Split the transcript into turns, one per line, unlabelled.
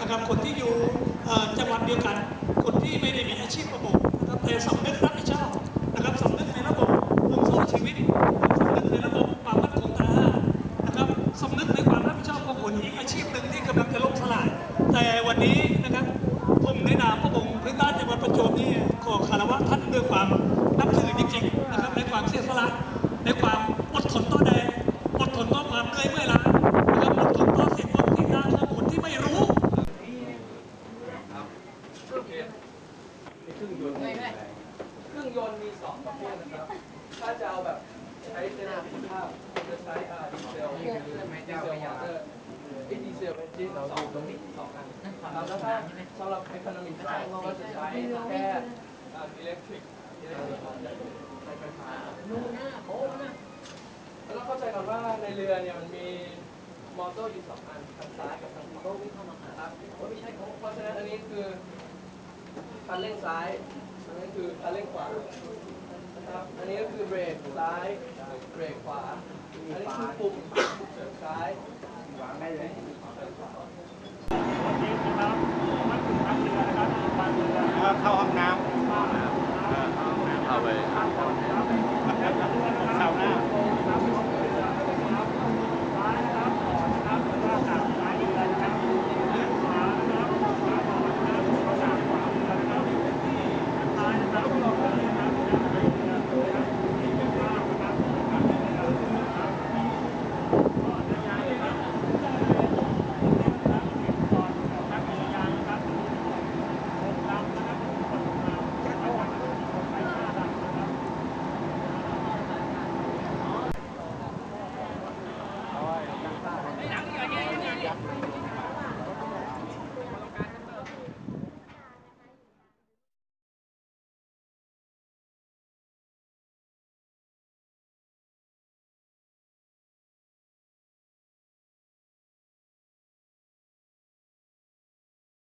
นะครับคนที่อยู่จังหวัดเดียวกันคนที่ไม่ได้มีอาชีพประมงนะครับแต่สำนึกรับผิดชอบนะครับสำนึกในระบบห่วงโซ่ชีวิตสำนึกในระบบความมั่นคงทางอาหารนะครับสำนึกในความรับผิดชอบของคนอีกอาชีพหนึ่งที่กำลังจะล่มสลายแต่วันนี้นะครับผมในนามประมงพื้นบ้านจังหวัดประจวบนี่ขอคารวะท่านด้วยความนับถือจริงๆนะครับในความเสียสละในความอดทนต่อแดดอดทนต่อความเหนื่อยเมื่อยล้านะครับอดทนต่อสิ่งที่ต่างของคนที่ไม่รู้
เครื่องยนต์มี2ประเภทนะครับถ้าจะเอาแบบใช้ในประสิทธิภาพจะใช้ดีเซลมอเตอร์ดีเซลเป็นชิ้น2ตรงนี้2อันแล้วถ้าสำหรับเอคโนมิกก็จะใช้แค่อิเล็กทริกใช้ไฟฟ้าแล้วเข้าใจก่อนว่าในเรือเนี่ยมันมีมอเตอร์อยู่2อันทางซ้ายกับทางขวาครับเพราะฉะนั้นอันนี้คือคันเร่งซ้ายอันนี้คือคันเร่งขวานะครับอันนี้ก็คือเบรกซ้ายเบรกขวาอันนี้คือปุ่มฉุกเฉินซ้ายวางได้เลย